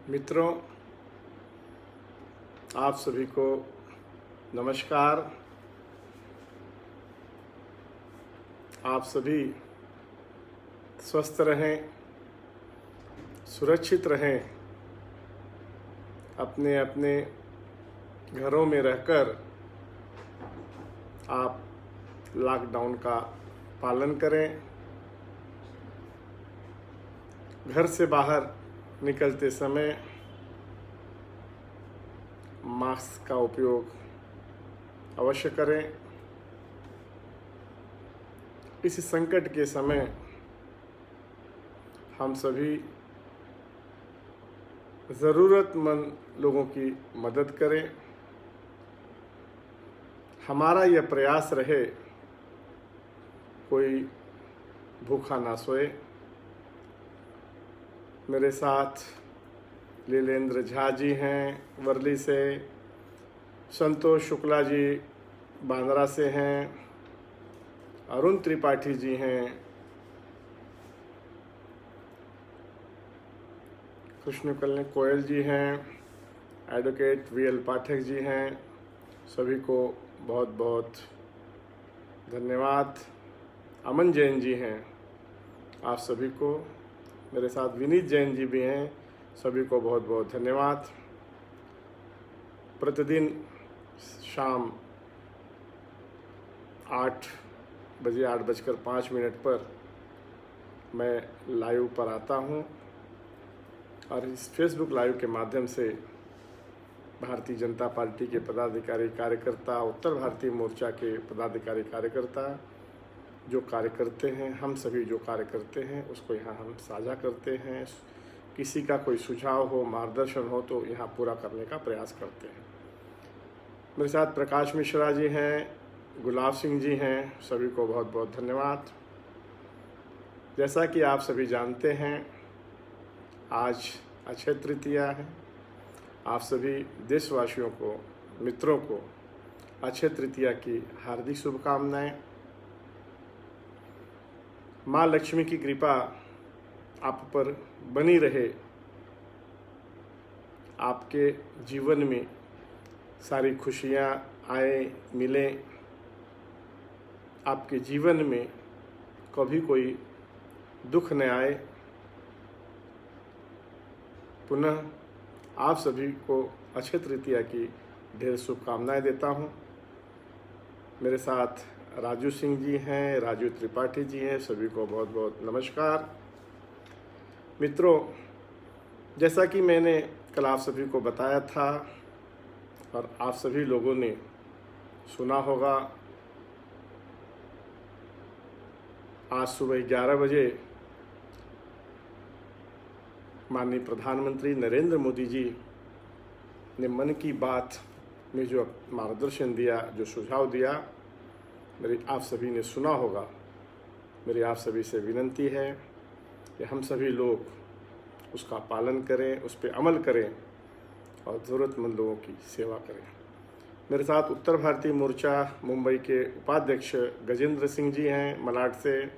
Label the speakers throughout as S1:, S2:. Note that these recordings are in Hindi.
S1: मित्रों, आप सभी को नमस्कार। आप सभी स्वस्थ रहें, सुरक्षित रहें, अपने अपने घरों में रहकर आप लॉकडाउन का पालन करें। घर से बाहर निकलते समय मास्क का उपयोग अवश्य करें। इस संकट के समय हम सभी ज़रूरतमंद लोगों की मदद करें। हमारा यह प्रयास रहे कोई भूखा ना सोए। मेरे साथ लीलेंद्र झा जी हैं वर्ली से, संतोष शुक्ला जी बांद्रा से हैं, अरुण त्रिपाठी जी हैं, कृष्ण कल्याण कोयल जी हैं, एडवोकेट वीएल पाठक जी हैं। सभी को बहुत बहुत धन्यवाद। अमन जैन जी हैं, आप सभी को। मेरे साथ विनीत जैन जी भी हैं, सभी को बहुत बहुत धन्यवाद। प्रतिदिन शाम 8:05 पर मैं लाइव पर आता हूं और इस फेसबुक लाइव के माध्यम से भारतीय जनता पार्टी के पदाधिकारी कार्यकर्ता, उत्तर भारतीय मोर्चा के पदाधिकारी कार्यकर्ता जो कार्य करते हैं, हम सभी जो कार्य करते हैं उसको यहाँ हम साझा करते हैं। किसी का कोई सुझाव हो, मार्गदर्शन हो तो यहाँ पूरा करने का प्रयास करते हैं। मेरे साथ प्रकाश मिश्रा जी हैं, गुलाब सिंह जी हैं, सभी को बहुत बहुत धन्यवाद। जैसा कि आप सभी जानते हैं, आज अक्षय तृतीया है। आप सभी देशवासियों को, मित्रों को अक्षय तृतीया की हार्दिक शुभकामनाएं। माँ लक्ष्मी की कृपा आप पर बनी रहे, आपके जीवन में सारी खुशियाँ आए मिलें, आपके जीवन में कभी कोई दुख न आए। पुनः आप सभी को अक्षय तृतीया की ढेर शुभकामनाएं देता हूँ। मेरे साथ राजू सिंह जी हैं, राजू त्रिपाठी जी हैं, सभी को बहुत बहुत नमस्कार। मित्रों, जैसा कि मैंने कल आप सभी को बताया था और आप सभी लोगों ने सुना होगा, आज सुबह 11 बजे माननीय प्रधानमंत्री नरेंद्र मोदी जी ने मन की बात में जो मार्गदर्शन दिया, जो सुझाव दिया, मेरी आप सभी ने सुना होगा। मेरी आप सभी से विनती है कि हम सभी लोग उसका पालन करें, उस पर अमल करें और ज़रूरतमंद लोगों की सेवा करें। मेरे साथ उत्तर भारतीय मोर्चा मुंबई के उपाध्यक्ष गजेंद्र सिंह जी हैं मलाड से,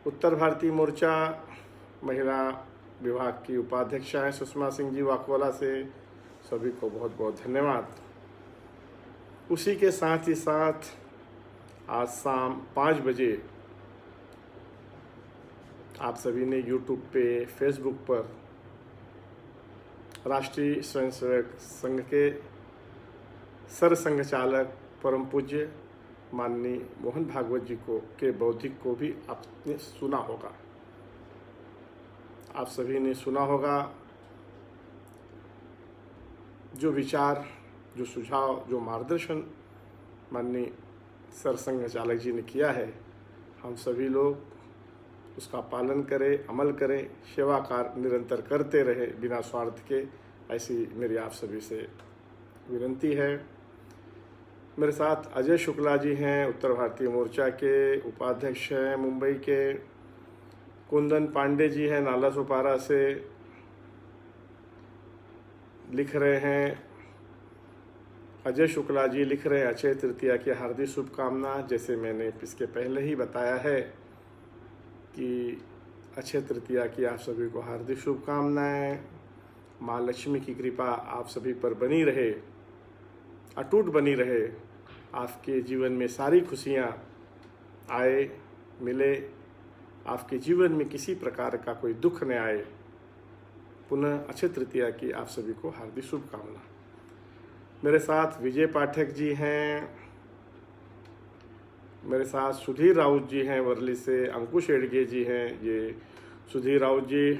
S1: उत्तर भारतीय मोर्चा महिला विभाग की उपाध्यक्षा हैं सुषमा सिंह जी वाकोला से, सभी को बहुत बहुत धन्यवाद। उसी के साथ ही साथ आज शाम 5 बजे आप सभी ने यूट्यूब पे, फेसबुक पर राष्ट्रीय स्वयंसेवक संघ के सरसंघ चालक परम पूज्य माननीय मोहन भागवत जी को के बौद्धिक को भी आपने सुना होगा। आप सभी ने सुना होगा जो विचार, जो सुझाव, जो मार्गदर्शन माननीय सरसंघ चालक जी ने किया है। हम सभी लोग उसका पालन करें, अमल करें, सेवा कार्य निरंतर करते रहे बिना स्वार्थ के, ऐसी मेरी आप सभी से विनती है। मेरे साथ अजय शुक्ला जी हैं, उत्तर भारतीय मोर्चा के उपाध्यक्ष हैं मुंबई के, कुंदन पांडे जी हैं नाला सुपारा से, लिख रहे हैं, अजय शुक्ला जी लिख रहे हैं अक्षय तृतीया की हार्दिक शुभकामना। जैसे मैंने इसके पहले ही बताया है कि अक्षय तृतीया की आप सभी को हार्दिक शुभकामनाएं। माँ लक्ष्मी की कृपा आप सभी पर बनी रहे, अटूट बनी रहे। आपके जीवन में सारी खुशियाँ आए, मिले। आपके जीवन में किसी प्रकार का कोई दुख न आए। पुनः अक्षय तृतीया की आप सभी को हार्दिक शुभकामना। मेरे साथ विजय पाठक जी हैं, मेरे साथ सुधीर राउत जी हैं वर्ली से, अंकुश एडगे जी हैं। ये सुधीर राउत जी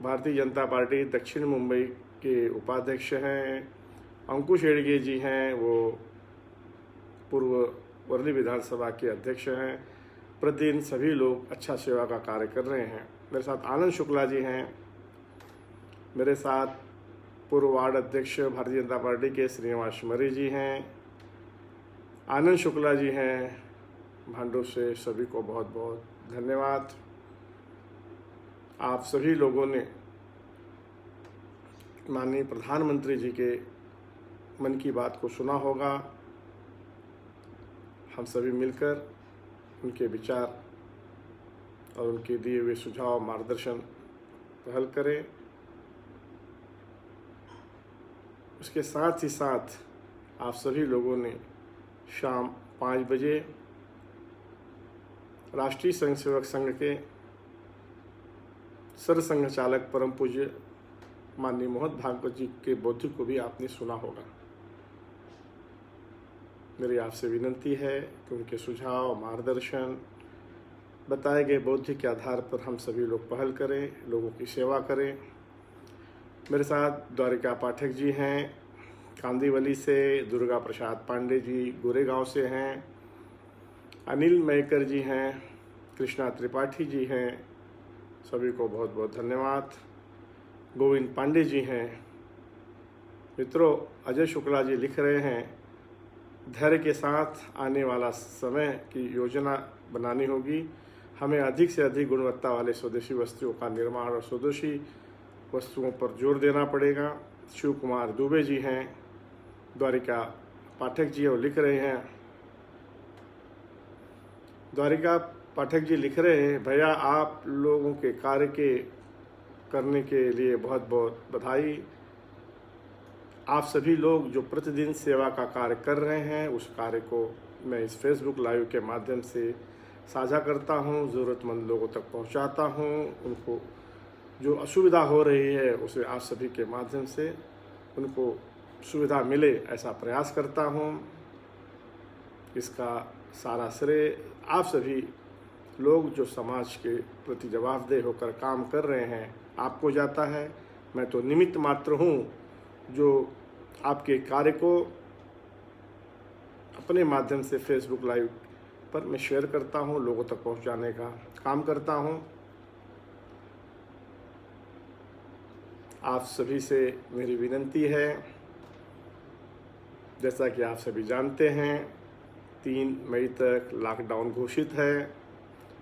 S1: भारतीय जनता पार्टी दक्षिण मुंबई के उपाध्यक्ष हैं। अंकुश एडगे जी हैं, वो पूर्व वर्ली विधानसभा के अध्यक्ष हैं। प्रतिदिन सभी लोग अच्छा सेवा का कार्य कर रहे हैं। मेरे साथ आनंद शुक्ला जी हैं, मेरे साथ पूर्व वार्ड अध्यक्ष भारतीय जनता पार्टी के श्रीनिवास मरी जी हैं। आनंद शुक्ला जी हैं भांडू से। सभी को बहुत बहुत धन्यवाद। आप सभी लोगों ने माननीय प्रधानमंत्री जी के मन की बात को सुना होगा। हम सभी मिलकर उनके विचार और उनके दिए हुए सुझाव मार्गदर्शन पहल करें। उसके साथ ही साथ आप सभी लोगों ने शाम 5 बजे राष्ट्रीय स्वयं सेवक संघ के सरसंघ चालक परम पूज्य माननीय मोहन भागवत जी के बौद्धिक को भी आपने सुना होगा। मेरी आपसे विनंती है कि उनके सुझाव, मार्गदर्शन, बताए गए बौद्धिक के आधार पर हम सभी लोग पहल करें, लोगों की सेवा करें। मेरे साथ द्वारिका पाठक जी हैं कांदीवली से, दुर्गा प्रसाद पांडे जी गोरेगांव से हैं, अनिल मयकर जी हैं, कृष्णा त्रिपाठी जी हैं। सभी को बहुत बहुत धन्यवाद। गोविंद पांडे जी हैं। मित्रों, अजय शुक्ला जी लिख रहे हैं, धैर्य के साथ आने वाला समय की योजना बनानी होगी। हमें अधिक से अधिक गुणवत्ता वाले स्वदेशी वस्तुओं का निर्माण और स्वदेशी वस्तुओं पर जोर देना पड़ेगा। शिव कुमार दुबे जी हैं, द्वारिका पाठक जी वो लिख रहे हैं। द्वारिका पाठक जी लिख रहे हैं, भैया आप लोगों के कार्य के करने के लिए बहुत बहुत बधाई। आप सभी लोग जो प्रतिदिन सेवा का कार्य कर रहे हैं, उस कार्य को मैं इस फेसबुक लाइव के माध्यम से साझा करता हूं, ज़रूरतमंद लोगों तक पहुंचाता हूं। उनको जो असुविधा हो रही है उसे आप सभी के माध्यम से उनको सुविधा मिले, ऐसा प्रयास करता हूं। इसका सारा श्रेय आप सभी लोग जो समाज के प्रति जवाबदेह होकर काम कर रहे हैं आपको जाता है। मैं तो निमित्त मात्र हूं जो आपके कार्य को अपने माध्यम से फेसबुक लाइव पर मैं शेयर करता हूं, लोगों तक पहुंचाने का काम करता हूं। आप सभी से मेरी विनंती है, जैसा कि आप सभी जानते हैं 3 मई तक लॉकडाउन घोषित है।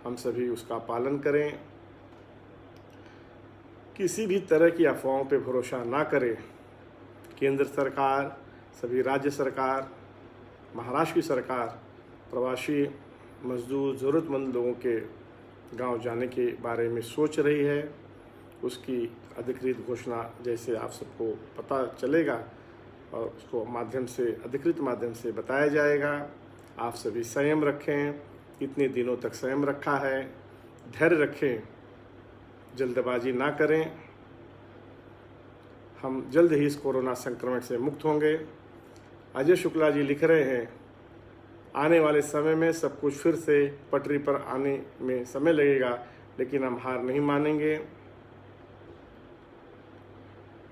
S1: हम सभी उसका पालन करें। किसी भी तरह की अफवाहों पे भरोसा ना करें। केंद्र सरकार, सभी राज्य सरकार, महाराष्ट्र की सरकार प्रवासी मजदूर ज़रूरतमंद लोगों के गांव जाने के बारे में सोच रही है। उसकी अधिकृत घोषणा जैसे आप सबको पता चलेगा और उसको माध्यम से, अधिकृत माध्यम से बताया जाएगा। आप सभी संयम रखें, इतने दिनों तक संयम रखा है, धैर्य रखें, जल्दबाजी ना करें। हम जल्द ही इस कोरोना संक्रमण से मुक्त होंगे। अजय शुक्ला जी लिख रहे हैं, आने वाले समय में सब कुछ फिर से पटरी पर आने में समय लगेगा, लेकिन हम हार नहीं मानेंगे।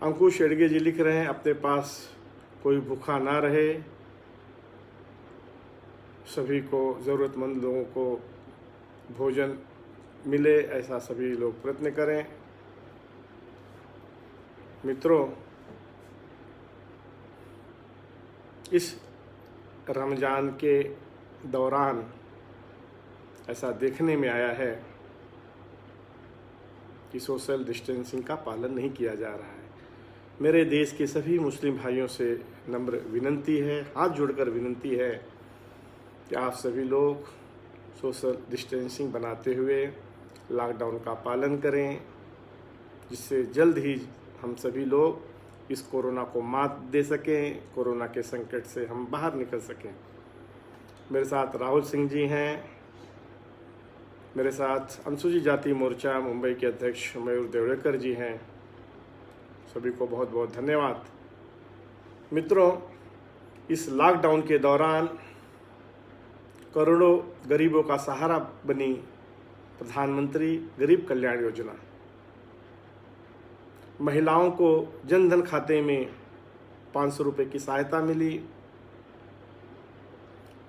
S1: अंकुश एडगे जी लिख रहे हैं, अपने पास कोई भूखा ना रहे, सभी को, ज़रूरतमंद लोगों को भोजन मिले, ऐसा सभी लोग प्रयत्न करें। मित्रों, इस रमज़ान के दौरान ऐसा देखने में आया है कि सोशल डिस्टेंसिंग का पालन नहीं किया जा रहा है। मेरे देश के सभी मुस्लिम भाइयों से नम्र विनंती है, हाथ जोड़कर विनंती है कि आप सभी लोग सोशल डिस्टेंसिंग बनाते हुए लॉकडाउन का पालन करें, जिससे जल्द ही हम सभी लोग इस कोरोना को मात दे सकें, कोरोना के संकट से हम बाहर निकल सकें। मेरे साथ राहुल सिंह जी हैं, मेरे साथ अनुसूचित जाति मोर्चा मुंबई के अध्यक्ष मयूर देवड़ेकर जी हैं। सभी को बहुत बहुत धन्यवाद। मित्रों, इस लॉकडाउन के दौरान करोड़ों गरीबों का सहारा बनी प्रधानमंत्री गरीब कल्याण योजना। महिलाओं को जनधन खाते में 500 रुपये की सहायता मिली।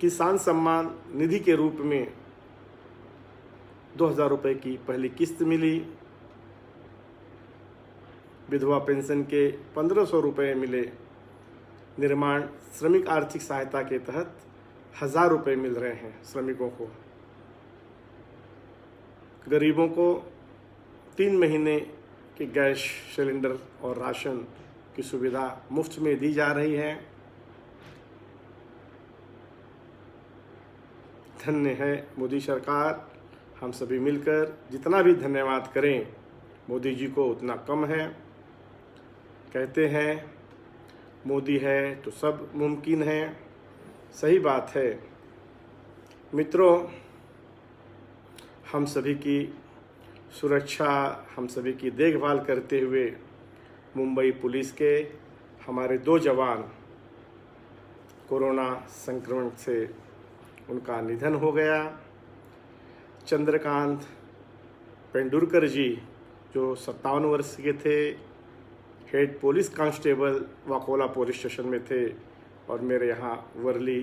S1: किसान सम्मान निधि के रूप में 2000 रुपये की पहली किस्त मिली। विधवा पेंशन के 1500 रुपये मिले। निर्माण श्रमिक आर्थिक सहायता के तहत 1000 रुपये मिल रहे हैं श्रमिकों को। गरीबों को 3 महीने के गैस सिलेंडर और राशन की सुविधा मुफ्त में दी जा रही है। धन्य है मोदी सरकार। हम सभी मिलकर जितना भी धन्यवाद करें मोदी जी को उतना कम है। कहते हैं मोदी है तो सब मुमकिन है। सही बात है। मित्रों, हम सभी की सुरक्षा, हम सभी की देखभाल करते हुए मुंबई पुलिस के हमारे 2 जवान कोरोना संक्रमण से उनका निधन हो गया। चंद्रकांत पेंडुरकर जी जो 57 वर्ष के थे, head police constable Vakola police station में थे और मेरे यहाँ वर्ली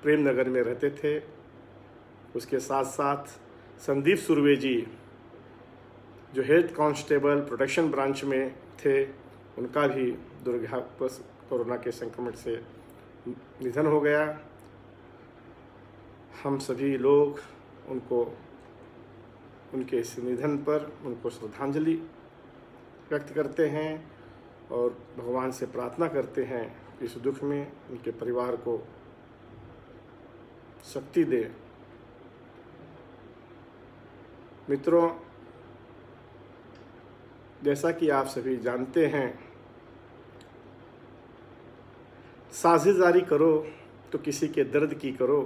S1: प्रेम नगर में रहते थे। उसके साथ साथ संदीप सुरवे जी जो हेड कांस्टेबल प्रोटेक्शन ब्रांच में थे, उनका भी दुर्भाग्यवश कोरोना के संक्रमण से निधन हो गया। हम सभी लोग उनके इस निधन पर उनको श्रद्धांजलि व्यक्त करते हैं और भगवान से प्रार्थना करते हैं कि इस दुख में उनके परिवार को शक्ति दे। मित्रों, जैसा कि आप सभी जानते हैं, साझेदारी करो तो किसी के दर्द की करो,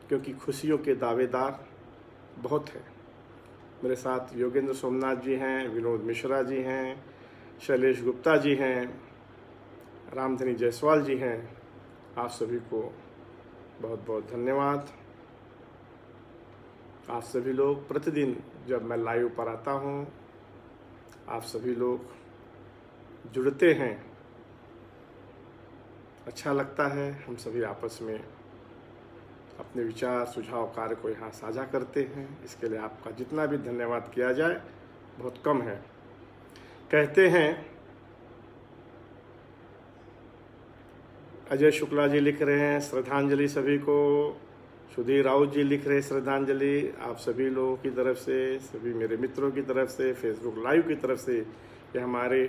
S1: क्योंकि खुशियों के दावेदार बहुत हैं। मेरे साथ योगेंद्र सोमनाथ जी हैं, विनोद मिश्रा जी हैं, शैलेश गुप्ता जी हैं, रामधनी जायसवाल जी हैं। आप सभी को बहुत बहुत धन्यवाद। आप सभी लोग प्रतिदिन जब मैं लाइव पर आता हूँ, आप सभी लोग जुड़ते हैं, अच्छा लगता है। हम सभी आपस में अपने विचार, सुझाव, कार्य को यहाँ साझा करते हैं। इसके लिए आपका जितना भी धन्यवाद किया जाए बहुत कम है। कहते हैं, अजय शुक्ला जी लिख रहे हैं श्रद्धांजलि सभी को। सुधीर राउत जी लिख रहे हैं श्रद्धांजलि। आप सभी लोगों की तरफ से, सभी मेरे मित्रों की तरफ से, फेसबुक लाइव की तरफ से ये हमारे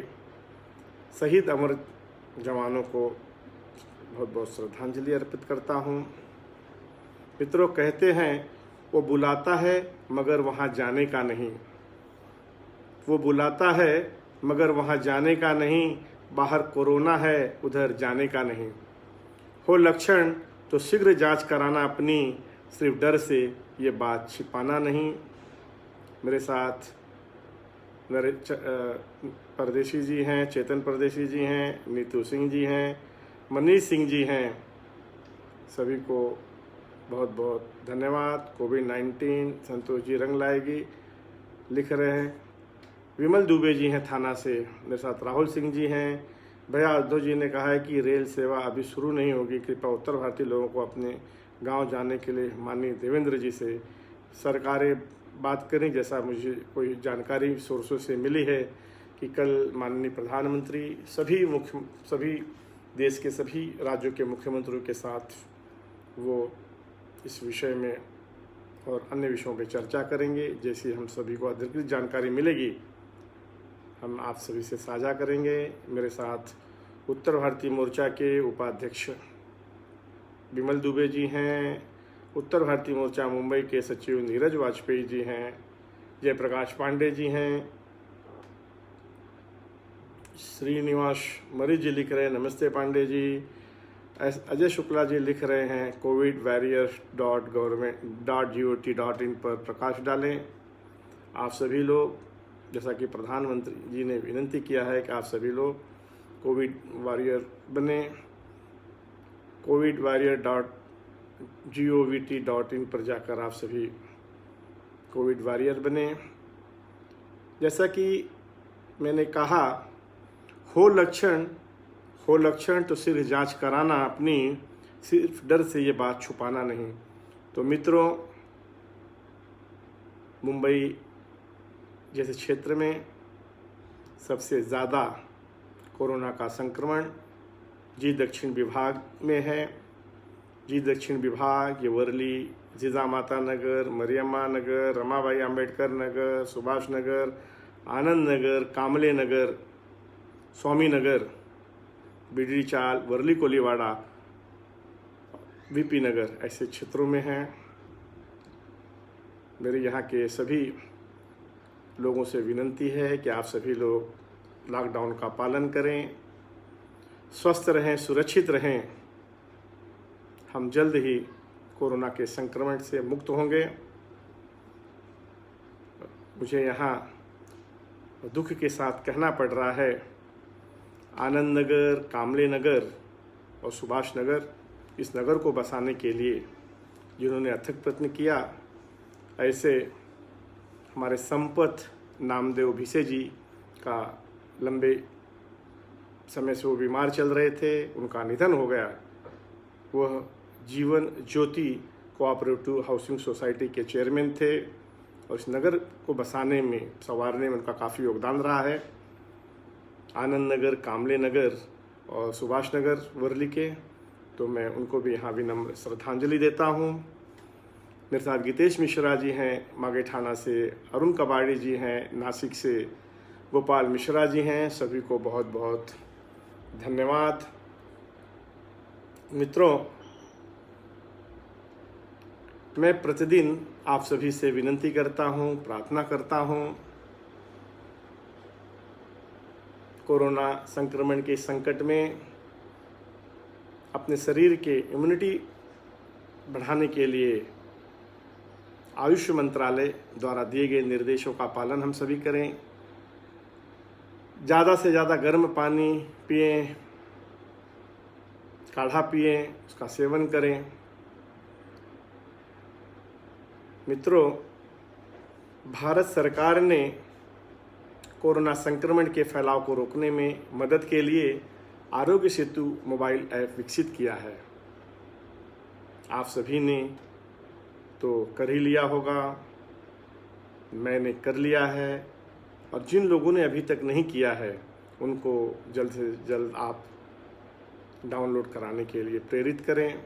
S1: शहीद अमर जवानों को बहुत बहुत श्रद्धांजलि अर्पित करता हूँ। मित्रों, कहते हैं वो बुलाता है मगर वहाँ जाने का नहीं। वो बुलाता है मगर वहाँ जाने का नहीं। बाहर कोरोना है, उधर जाने का नहीं। हो लक्षण तो शीघ्र जांच कराना अपनी, सिर्फ डर से ये बात छिपाना नहीं। मेरे साथ मेरे परदेशी जी हैं, चेतन परदेशी जी हैं, नीतू सिंह जी हैं, मनीष सिंह जी हैं। सभी को बहुत बहुत धन्यवाद। कोविड-19 संतोष जी रंग लाएगी लिख रहे हैं। विमल दुबे जी हैं थाना से। मेरे साथ राहुल सिंह जी हैं। भैया उद्धव जी ने कहा है कि रेल सेवा अभी शुरू नहीं होगी, कृपया उत्तर भारतीय लोगों को अपने गांव जाने के लिए माननीय देवेंद्र जी से सरकारें बात करें। जैसा मुझे कोई जानकारी सोर्सों से मिली है कि कल माननीय प्रधानमंत्री सभी देश के सभी राज्यों के मुख्यमंत्रियों के साथ वो इस विषय में और अन्य विषयों पर चर्चा करेंगे। जैसे हम सभी को अधिकृत जानकारी मिलेगी हम आप सभी से साझा करेंगे। मेरे साथ उत्तर भारतीय मोर्चा के उपाध्यक्ष विमल दुबे जी हैं। उत्तर भारतीय मोर्चा मुंबई के सचिव नीरज वाजपेयी जी हैं। जयप्रकाश पांडे जी हैं, श्रीनिवास मरी जी लिख रहे हैं नमस्ते पांडे जी, अजय शुक्ला जी लिख रहे हैं covidwarriors.government.got.in पर प्रकाश डालें। आप सभी लोग, जैसा कि प्रधानमंत्री जी ने विनंती किया है कि आप सभी लोग कोविड वॉरियर बने, covidwarrior.gov.in पर जाकर आप सभी कोविड वॉरियर बने। जैसा कि मैंने कहा, हो लक्षण तो सिर्फ जांच कराना अपनी, सिर्फ डर से ये बात छुपाना नहीं। तो मित्रों, मुंबई जैसे क्षेत्र में सबसे ज़्यादा कोरोना का संक्रमण जी दक्षिण विभाग में है। जी दक्षिण विभाग ये वर्ली, जिजामाता नगर, मरियम्मा नगर, रमाबाई अंबेडकर नगर, सुभाष नगर, आनंद नगर, कामले नगर, स्वामी नगर, बिडरी चाल, वर्ली कोलीवाड़ा, वीपी नगर ऐसे क्षेत्रों में हैं। मेरे यहाँ के सभी लोगों से विनंती है कि आप सभी लोग लॉकडाउन का पालन करें, स्वस्थ रहें, सुरक्षित रहें। हम जल्द ही कोरोना के संक्रमण से मुक्त होंगे। मुझे यहाँ दुख के साथ कहना पड़ रहा है, आनंद नगर, कामले नगर और सुभाष नगर, इस नगर को बसाने के लिए जिन्होंने अथक प्रयत्न किया, ऐसे हमारे संपत नामदेव भिसे जी का लंबे समय से वो बीमार चल रहे थे, उनका निधन हो गया। वह Jeevan Jyoti cooperative housing society के चेयरमैन थे और इस नगर को बसाने में, संवारने में उनका काफ़ी योगदान रहा है। आनंद नगर, कामले नगर और सुभाष नगर वर्ली के, तो मैं उनको भी यहाँ विनम्र श्रद्धांजलि देता हूँ। मेरे साथ गीतेश मिश्रा जी हैं मागे थाना से, अरुण कबाड़ी जी हैं नासिक से, गोपाल मिश्रा जी हैं, सभी को बहुत बहुत धन्यवाद। मित्रों, मैं प्रतिदिन आप सभी से विनंती करता हूँ, प्रार्थना करता हूँ, कोरोना संक्रमण के संकट में अपने शरीर के इम्यूनिटी बढ़ाने के लिए आयुष मंत्रालय द्वारा दिए गए निर्देशों का पालन हम सभी करें। ज़्यादा से ज़्यादा गर्म पानी पिएं, काढ़ा पिएं, उसका सेवन करें। मित्रों, भारत सरकार ने कोरोना संक्रमण के फैलाव को रोकने में मदद के लिए आरोग्य सेतु मोबाइल ऐप विकसित किया है। आप सभी ने तो कर ही लिया होगा, मैंने कर लिया है, और जिन लोगों ने अभी तक नहीं किया है उनको जल्द से जल्द आप डाउनलोड कराने के लिए प्रेरित करें।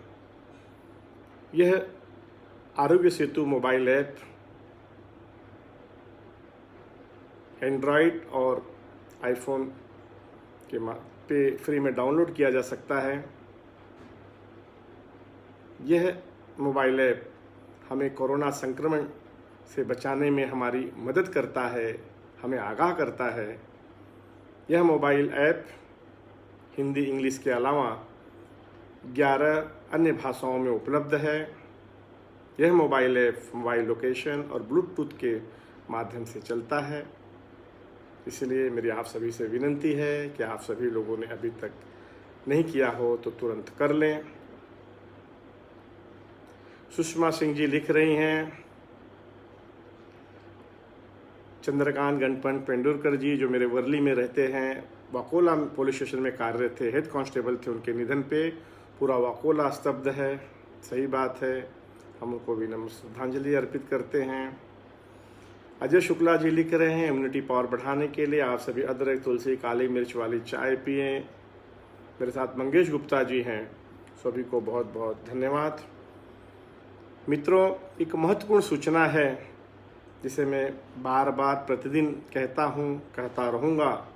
S1: यह Aarogya Setu mobile app Android और आईफोन के पे फ्री में डाउनलोड किया जा सकता है। यह मोबाइल ऐप हमें कोरोना संक्रमण से बचाने में हमारी मदद करता है, हमें आगाह करता है। यह मोबाइल ऐप हिंदी, इंग्लिश के अलावा 11 अन्य भाषाओं में उपलब्ध है। यह मोबाइल ऐप मोबाइल लोकेशन और ब्लूटूथ के माध्यम से चलता है। इसलिए मेरी आप सभी से विनंती है कि आप सभी लोगों ने अभी तक नहीं किया हो तो तुरंत कर लें। सुषमा सिंह जी लिख रही हैं, चंद्रकांत गणपत पेंडुरकर जी जो मेरे वर्ली में रहते हैं, वाकोला पुलिस स्टेशन में कार्यरत थे, हेड कांस्टेबल थे, उनके निधन पे पूरा वाकोला स्तब्ध है। सही बात है, हम उनको विनम्र श्रद्धांजलि अर्पित करते हैं। अजय शुक्ला जी लिख रहे हैं, इम्यूनिटी पावर बढ़ाने के लिए आप सभी अदरक, तुलसी, काली मिर्च वाली चाय पिएं। मेरे साथ मंगेश गुप्ता जी हैं, सभी को बहुत बहुत धन्यवाद। मित्रों, एक महत्वपूर्ण सूचना है जिसे मैं बार बार प्रतिदिन कहता हूँ, कहता रहूँगा।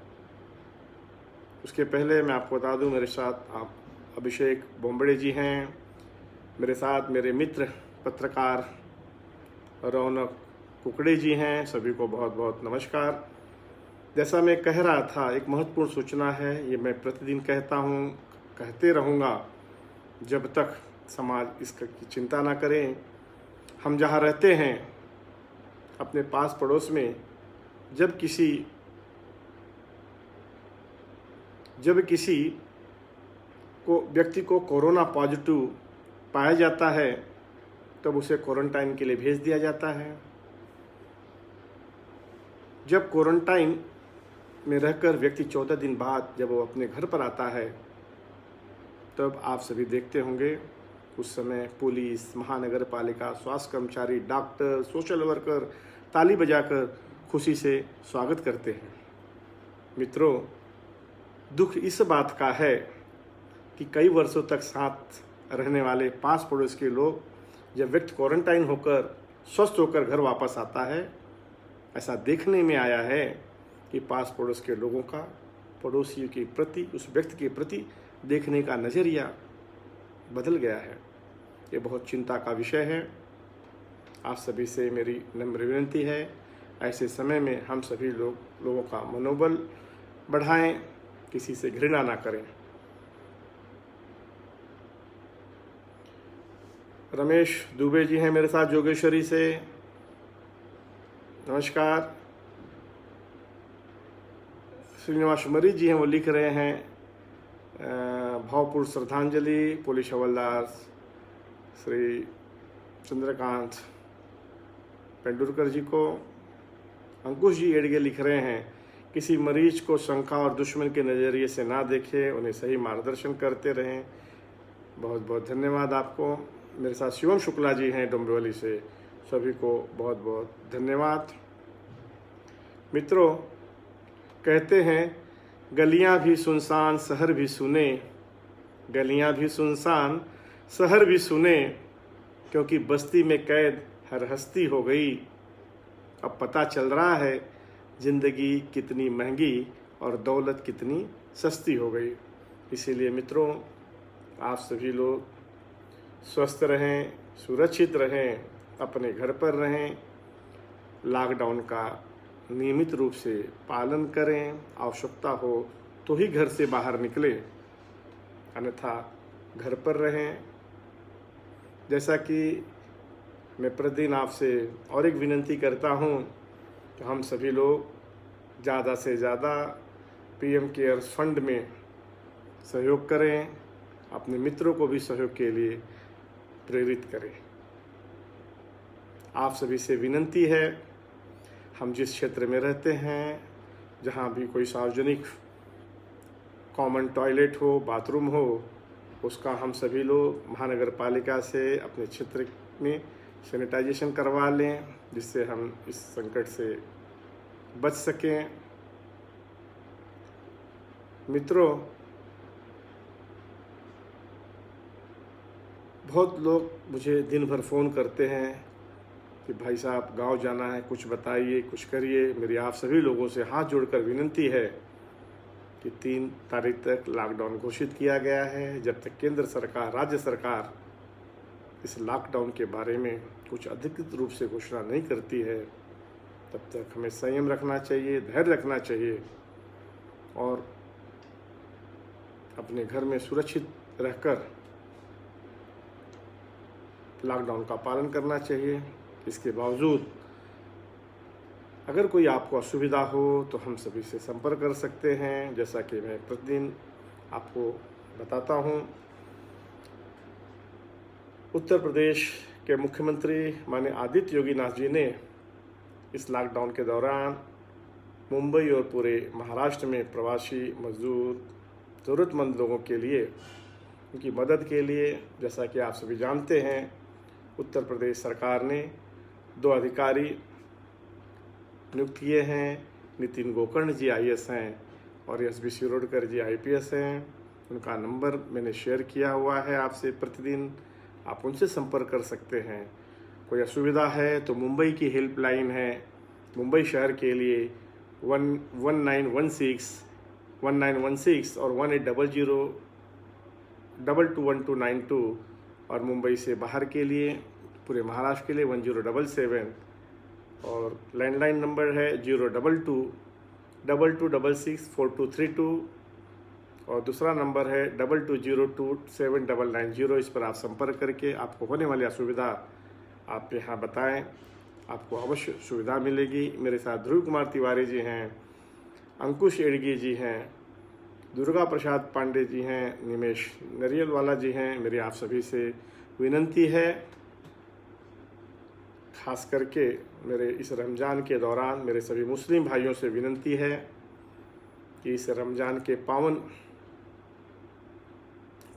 S1: उसके पहले मैं आपको बता दूँ, मेरे साथ आप अभिषेक बोम्बड़े जी हैं, मेरे साथ मेरे मित्र पत्रकार रौनक कुकड़े जी हैं, सभी को बहुत बहुत नमस्कार। जैसा मैं कह रहा था, एक महत्वपूर्ण सूचना है, ये मैं प्रतिदिन कहता हूँ, कहते रहूँगा जब तक समाज इसकी चिंता ना करें। हम जहाँ रहते हैं, अपने पास पड़ोस में, जब किसी को व्यक्ति को कोरोना पॉजिटिव पाया जाता है तब उसे क्वारंटाइन के लिए भेज दिया जाता है। जब क्वारंटाइन में रहकर व्यक्ति 14 दिन बाद जब वो अपने घर पर आता है, तब आप सभी देखते होंगे उस समय पुलिस, महानगर पालिका, स्वास्थ्य कर्मचारी, डॉक्टर, सोशल वर्कर ताली बजाकर खुशी से स्वागत करते हैं। मित्रों, दुख इस बात का है कि कई वर्षों तक साथ रहने वाले पास पड़ोस के लोग जब व्यक्ति क्वारंटाइन होकर स्वस्थ होकर घर वापस आता है, ऐसा देखने में आया है कि पास पड़ोस के लोगों का पड़ोसियों के प्रति, उस व्यक्ति के प्रति देखने का नज़रिया बदल गया है। ये बहुत चिंता का विषय है। आप सभी से मेरी नम्र विनती है, ऐसे समय में हम सभी लोगों का मनोबल बढ़ाएं, किसी से घृणा ना करें। रमेश दुबे जी हैं मेरे साथ जोगेश्वरी से, नमस्कार। श्रीनिवास मरी जी हैं, वो लिख रहे हैं भावपूर्ण श्रद्धांजलि पुलिस हवलदार श्री चंद्रकांत पेंडुरकर जी को। अंकुश जी एडगे लिख रहे हैं, किसी मरीज को शंका और दुश्मन के नज़रिए से ना देखें, उन्हें सही मार्गदर्शन करते रहें। बहुत बहुत धन्यवाद आपको। मेरे साथ शिवम शुक्ला जी हैं डोंबिवली से, सभी को बहुत बहुत धन्यवाद। मित्रों, कहते हैं गलियां भी सुनसान शहर भी सुने, गलियां भी सुनसान शहर भी सुने, क्योंकि बस्ती में कैद हर हस्ती हो गई। अब पता चल रहा है जिंदगी कितनी महंगी और दौलत कितनी सस्ती हो गई। इसीलिए मित्रों, आप सभी लोग स्वस्थ रहें, सुरक्षित रहें, अपने घर पर रहें, लॉकडाउन का नियमित रूप से पालन करें, आवश्यकता हो तो ही घर से बाहर निकलें, अन्यथा घर पर रहें। जैसा कि मैं प्रतिदिन आपसे और एक विनती करता हूं कि हम सभी लोग ज़्यादा से ज़्यादा पीएम केयर्स फंड में सहयोग करें, अपने मित्रों को भी सहयोग के लिए प्रेरित करें। आप सभी से विनती है, हम जिस क्षेत्र में रहते हैं, जहाँ भी कोई सार्वजनिक कॉमन टॉयलेट हो, बाथरूम हो, उसका हम सभी लोग महानगर पालिका से अपने क्षेत्र में सैनिटाइजेशन करवा लें, जिससे हम इस संकट से बच सकें। मित्रों, बहुत लोग मुझे दिन भर फ़ोन करते हैं कि भाई साहब गांव जाना है, कुछ बताइए, कुछ करिए। मेरी आप सभी लोगों से हाथ जोड़कर विनती है कि 3 तारीख तक लॉकडाउन घोषित किया गया है। जब तक केंद्र सरकार, राज्य सरकार इस लॉकडाउन के बारे में कुछ अधिकृत रूप से घोषणा नहीं करती है, तब तक हमें संयम रखना चाहिए, धैर्य रखना चाहिए और अपने घर में सुरक्षित रहकर लॉकडाउन का पालन करना चाहिए। इसके बावजूद अगर कोई आपको असुविधा हो तो हम सभी से संपर्क कर सकते हैं, जैसा कि मैं प्रतिदिन आपको बताता हूं। उत्तर प्रदेश के मुख्यमंत्री माननीय आदित्य योगी नाथ जी ने इस लॉकडाउन के दौरान मुंबई और पूरे महाराष्ट्र में प्रवासी मजदूर, ज़रूरतमंद लोगों के लिए, उनकी मदद के लिए, जैसा कि आप सभी जानते हैं, उत्तर प्रदेश सरकार ने 2 अधिकारी नियुक्त किए हैं। नितिन गोकर्ण जी IAS हैं और SB शिरोडकर जी IPS हैं। उनका नंबर मैंने शेयर किया हुआ है आपसे, प्रतिदिन आप उनसे संपर्क कर सकते हैं। कोई असुविधा है तो मुंबई की हेल्पलाइन है, मुंबई शहर के लिए 1916 और 1800-221292, और मुंबई से बाहर के लिए, पूरे महाराष्ट्र के लिए 1077 और लैंडलाइन नंबर है 022-2266-4232 और दूसरा नंबर है 2202-7990। इस पर आप संपर्क करके आपको होने वाली असुविधा आप यहाँ बताएं, आपको अवश्य सुविधा मिलेगी। मेरे साथ ध्रुव कुमार तिवारी जी हैं, अंकुश एड़गी जी हैं, दुर्गा प्रसाद पांडे जी हैं, निमेश नरियलवाला जी हैं। मेरी आप सभी से विनंती है, खास करके मेरे इस रमज़ान के दौरान मेरे सभी मुस्लिम भाइयों से विनंती है कि इस रमज़ान के पावन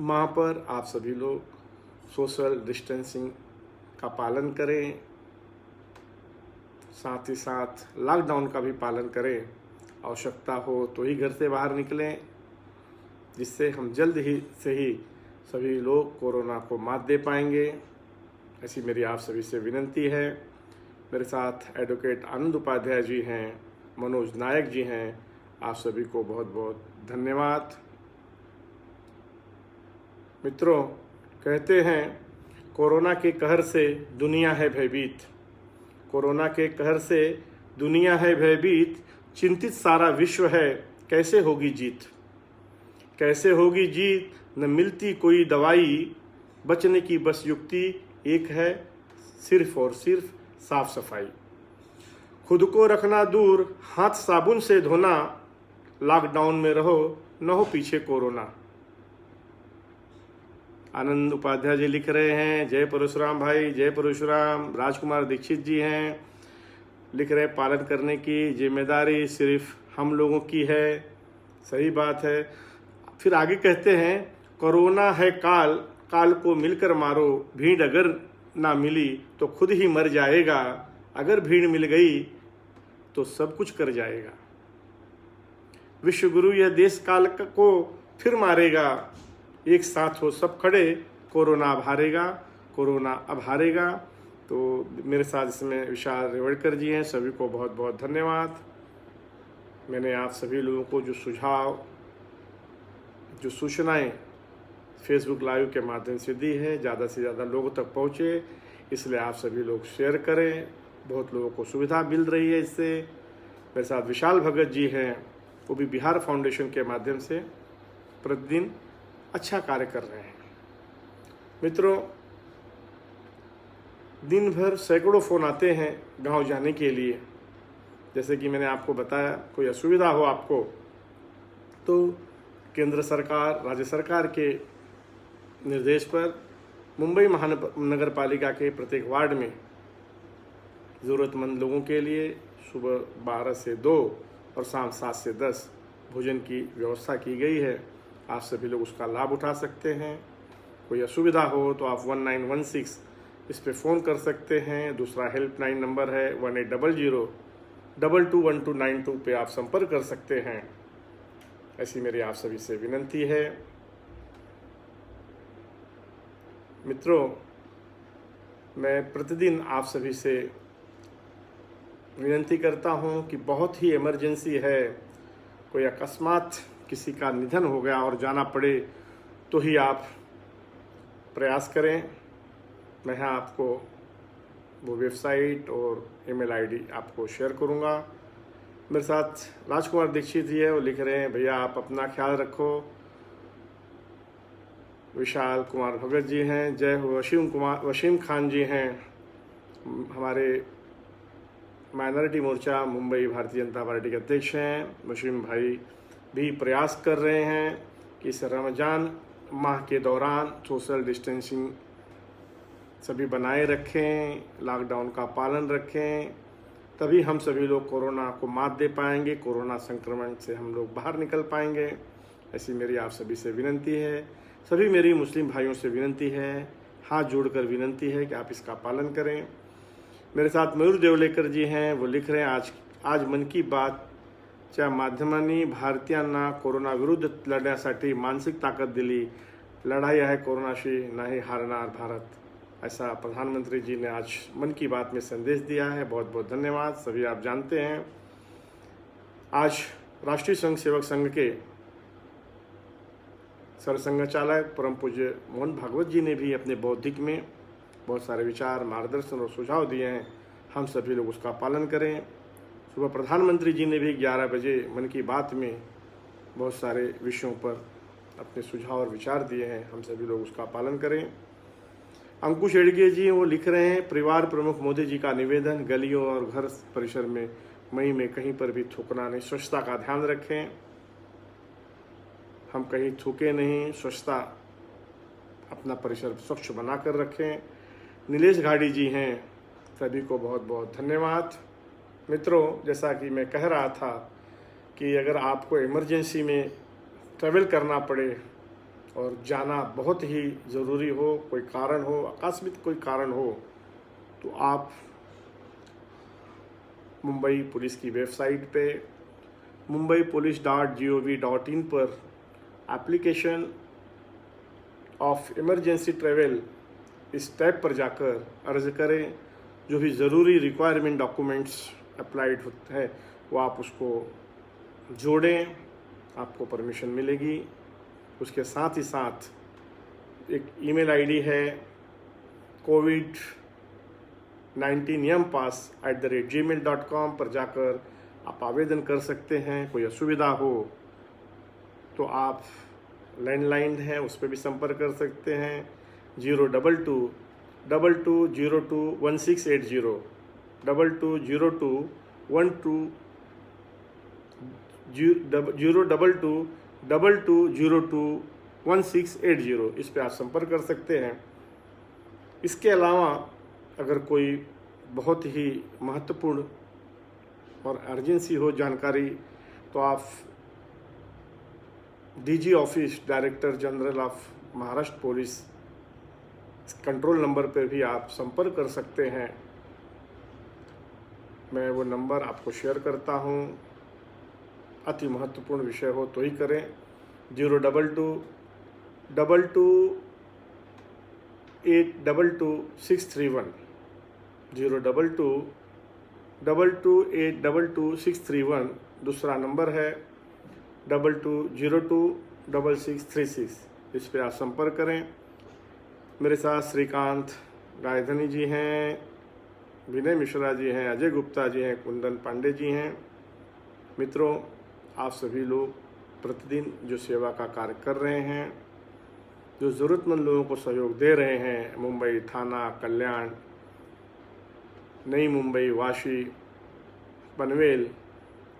S1: माह पर आप सभी लोग सोशल डिस्टेंसिंग का पालन करें, साथ ही साथ लॉकडाउन का भी पालन करें। आवश्यकता हो तो ही घर से बाहर निकलें, जिससे हम जल्द ही सभी लोग कोरोना को मात दे पाएंगे। ऐसी मेरी आप सभी से विनंती है। मेरे साथ एडवोकेट आनंद उपाध्याय जी हैं, मनोज नायक जी हैं। आप सभी को बहुत बहुत धन्यवाद। मित्रों, कहते हैं कोरोना के कहर से दुनिया है भयभीत, कोरोना के कहर से दुनिया है भयभीत, चिंतित सारा विश्व है कैसे होगी जीत, कैसे होगी जीत, न मिलती कोई दवाई, बचने की बस युक्ति एक है, सिर्फ और सिर्फ साफ सफाई। खुद को रखना दूर, हाथ साबुन से धोना, लॉकडाउन में रहो न हो पीछे कोरोना। आनंद उपाध्याय जी लिख रहे हैं, जय परशुराम भाई, जय परशुराम। राजकुमार दीक्षित जी हैं, लिख रहे हैं पालन करने की जिम्मेदारी सिर्फ हम लोगों की है। सही बात है। फिर आगे कहते हैं, कोरोना है काल, काल को मिलकर मारो, भीड़ अगर ना मिली तो खुद ही मर जाएगा, अगर भीड़ मिल गई तो सब कुछ कर जाएगा। विश्व गुरु यह देश काल को फिर मारेगा, एक साथ हो सब खड़े, कोरोना अब हारेगा, कोरोना अब हारेगा। तो मेरे साथ इसमें विशाल रेवड़कर जी हैं। सभी को बहुत बहुत धन्यवाद। मैंने आप सभी लोगों को जो सुझाव, जो सूचनाएं फेसबुक लाइव के माध्यम से दी है, ज़्यादा से ज़्यादा लोगों तक पहुँचे, इसलिए आप सभी लोग शेयर करें। बहुत लोगों को सुविधा मिल रही है इससे। मेरे साथ विशाल भगत जी हैं, वो भी बिहार फाउंडेशन के माध्यम से प्रतिदिन अच्छा कार्य कर रहे हैं। मित्रों, दिन भर सैकड़ों फ़ोन आते हैं गांव जाने के लिए। जैसे कि मैंने आपको बताया, कोई असुविधा हो आपको तो केंद्र सरकार, राज्य सरकार के निर्देश पर मुंबई महानगर पालिका के प्रत्येक वार्ड में ज़रूरतमंद लोगों के लिए सुबह 12 से 2 और शाम 7 से 10 भोजन की व्यवस्था की गई है। आप सभी लोग उसका लाभ उठा सकते हैं। कोई असुविधा हो तो आप 1916 इस पे फ़ोन कर सकते हैं। दूसरा हेल्पलाइन नंबर है 1800-221292 पे आप संपर्क कर सकते हैं। ऐसी मेरी आप सभी से विनंती है। मित्रों, मैं प्रतिदिन आप सभी से विनंती करता हूं कि बहुत ही इमरजेंसी है, कोई अकस्मात किसी का निधन हो गया और जाना पड़े तो ही आप प्रयास करें। मैं आपको वो वेबसाइट और ईमेल आईडी आपको शेयर करूंगा। मेरे साथ राजकुमार दीक्षित जी है, वो लिख रहे हैं, भैया आप अपना ख्याल रखो। विशाल कुमार भगत जी हैं, जय हो। वसीम खान जी हैं, हमारे माइनॉरिटी मोर्चा मुंबई भारतीय जनता पार्टी के अध्यक्ष हैं। वसीम भाई भी प्रयास कर रहे हैं कि इस रमज़ान माह के दौरान सोशल डिस्टेंसिंग सभी बनाए रखें, लॉकडाउन का पालन रखें, तभी हम सभी लोग कोरोना को मात दे पाएंगे, कोरोना संक्रमण से हम लोग बाहर निकल पाएंगे। ऐसी मेरी आप सभी से विनंती है। सभी मेरी मुस्लिम भाइयों से विनंती है, हाथ जोड़कर विनंती है कि आप इसका पालन करें। मेरे साथ मयूर देवलेकर जी हैं, वो लिख रहे हैं, आज मन की बात च्या माध्यमांनी भारतीयांना कोरोना विरुद्ध लढण्यासाठी मानसिक ताकद दिली, लढाई आहे कोरोनाशी, नाही हारणार भारत। ऐसा प्रधानमंत्री जी ने आज मन की बात में संदेश दिया है। बहुत बहुत धन्यवाद। सभी आप जानते हैं, आज राष्ट्रीय संघ सेवक संघ के सरसंघचालक परम पूज्य मोहन भागवत जी ने भी अपने बौद्धिक में बहुत सारे विचार, मार्गदर्शन और सुझाव दिए हैं। हम सभी लोग उसका पालन करें। सुबह प्रधानमंत्री जी ने भी 11 बजे मन की बात में बहुत सारे विषयों पर अपने सुझाव और विचार दिए हैं, हम सभी लोग उसका पालन करें। अंकुश एडगे जी वो लिख रहे हैं, परिवार प्रमुख मोदी जी का निवेदन, गलियों और घर परिसर में मई में कहीं पर भी थूकना नहीं, स्वच्छता का ध्यान रखें, हम कहीं थूके नहीं, स्वच्छता अपना परिसर स्वच्छ बनाकर रखें। नीलेश घाड़ी जी हैं, सभी को बहुत बहुत धन्यवाद। मित्रों, जैसा कि मैं कह रहा था कि अगर आपको इमरजेंसी में ट्रैवल करना पड़े और जाना बहुत ही ज़रूरी हो, कोई कारण हो, आकस्मिक कोई कारण हो, तो आप मुंबई पुलिस की वेबसाइट पे mumbaipolice.gov.in पर एप्लीकेशन ऑफ इमरजेंसी ट्रैवल इस टैब पर जाकर अर्ज करें। जो भी ज़रूरी रिक्वायरमेंट डॉक्यूमेंट्स अप्लाइड होते हैं वो आप उसको जोड़ें, आपको परमिशन मिलेगी। उसके साथ ही साथ एक ईमेल आईडी है covid19yampass@gmail.com पर जाकर आप आवेदन कर सकते हैं। कोई असुविधा हो तो आप लैंडलाइन है उस पर भी संपर्क कर सकते हैं 02222021680 0220222021680 इस पे आप संपर्क कर सकते हैं। इसके अलावा अगर कोई बहुत ही महत्वपूर्ण और अर्जेंसी हो जानकारी तो आप DG office, director general of Maharashtra police control number पर भी आप संपर्क कर सकते हैं। मैं वो नंबर आपको शेयर करता हूँ, अति महत्वपूर्ण विषय हो तो ही करें। 02222822631 02222822631 दूसरा नंबर है 22026636। इस पर आप संपर्क करें। मेरे साथ श्रीकांत रायधनी जी हैं, विनय मिश्रा जी हैं, अजय गुप्ता जी हैं, कुंदन पांडे जी हैं। मित्रों, आप सभी लोग प्रतिदिन जो सेवा का कार्य कर रहे हैं, जो ज़रूरतमंद लोगों को सहयोग दे रहे हैं, मुंबई, थाना, कल्याण, नई मुंबई, वाशी, पनवेल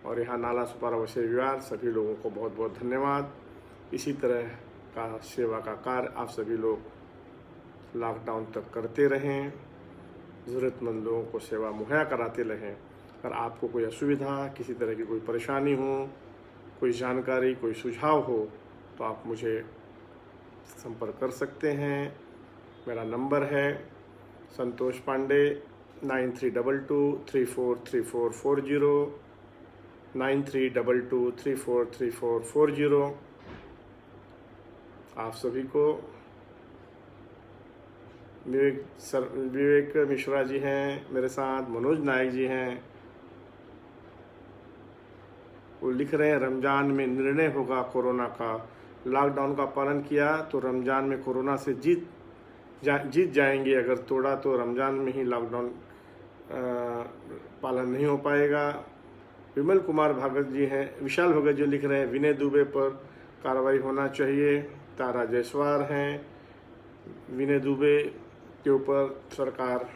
S1: और यहाँ नाला सुपारा वैसे विहार, सभी लोगों को बहुत बहुत धन्यवाद। इसी तरह का सेवा का कार्य आप सभी लोग लॉकडाउन तक करते रहें, ज़रूरतमंद लोगों को सेवा मुहैया कराते रहें। अगर आपको कोई असुविधा, किसी तरह की कोई परेशानी हो, कोई जानकारी, कोई सुझाव हो तो आप मुझे संपर्क कर सकते हैं। मेरा नंबर है संतोष पांडे 9322343440 9322343440। आप सभी को विवेक मिश्रा जी हैं मेरे साथ, मनोज नायक जी हैं, वो लिख रहे हैं रमज़ान में निर्णय होगा कोरोना का, लॉकडाउन का पालन किया तो रमज़ान में कोरोना से जीत जाएंगे, अगर तोड़ा तो रमज़ान में ही लॉकडाउन पालन नहीं हो पाएगा। विमल कुमार भगत जी हैं, विशाल भगत जो लिख रहे हैं विनय दुबे पर कार्रवाई होना चाहिए। तारा जायसवाल हैं, विनय दुबे के ऊपर सरकार,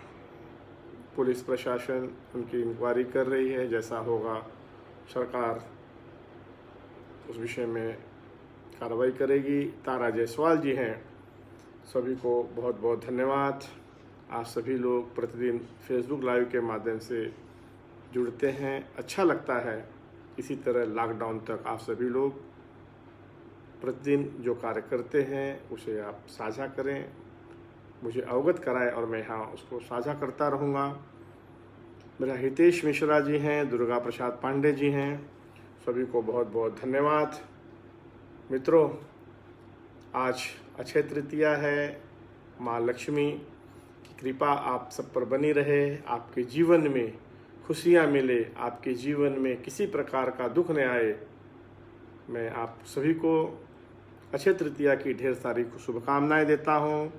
S1: पुलिस प्रशासन उनकी इंक्वायरी कर रही है, जैसा होगा सरकार उस विषय में कार्रवाई करेगी। तारा जायसवाल जी हैं, सभी को बहुत बहुत धन्यवाद। आप सभी लोग प्रतिदिन फेसबुक लाइव के माध्यम से जुड़ते हैं, अच्छा लगता है। इसी तरह लॉकडाउन तक आप सभी लोग प्रतिदिन जो कार्य करते हैं उसे आप साझा करें, मुझे अवगत कराएं और मैं यहाँ उसको साझा करता रहूँगा। मेरा हितेश मिश्रा जी हैं, दुर्गा प्रसाद पांडे जी हैं, सभी को बहुत बहुत धन्यवाद। मित्रों, आज अक्षय तृतीया है, माँ लक्ष्मी की कृपा आप सब पर बनी रहे, आपके जीवन में खुशियाँ मिले, आपके जीवन में किसी प्रकार का दुख न आए। मैं आप सभी को अक्षय तृतीया की ढेर सारी शुभकामनाएं देता हूँ।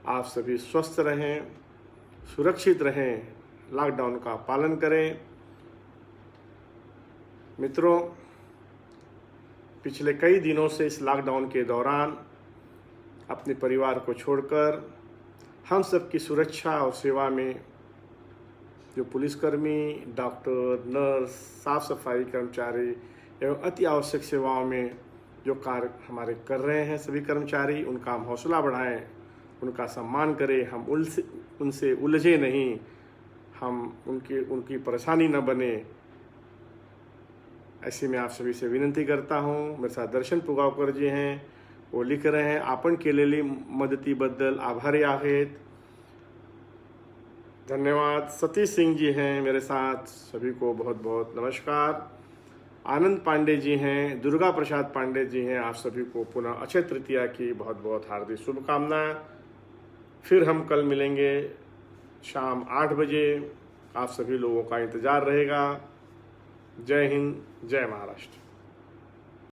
S1: आप सभी स्वस्थ रहें, सुरक्षित रहें, लॉकडाउन का पालन करें। मित्रों, पिछले कई दिनों से इस लॉकडाउन के दौरान अपने परिवार को छोड़कर हम सबकी सुरक्षा और सेवा में जो पुलिसकर्मी, डॉक्टर, नर्स, साफ सफाई कर्मचारी एवं अति आवश्यक सेवाओं में जो कार्य हमारे कर रहे हैं सभी कर्मचारी, उनका हम हौसला बढ़ाएं, उनका सम्मान करें। हम उनसे उलझे नहीं, हम उनकी परेशानी न बने, ऐसे में आप सभी से विनंती करता हूं। मेरे साथ दर्शन पुगावकर जी हैं, वो लिख रहे हैं, आपण केलेली मदतीबद्दल आभारी आहेत। धन्यवाद। सतीश सिंह जी हैं मेरे साथ, सभी को बहुत बहुत नमस्कार। आनंद पांडे जी हैं, दुर्गा प्रसाद पांडे जी हैं, आप सभी को पुनः अक्षय तृतीया की बहुत बहुत हार्दिक शुभकामनाएं। फिर हम कल मिलेंगे शाम 8 बजे, आप सभी लोगों का इंतजार रहेगा। जय हिंद, जय महाराष्ट्र।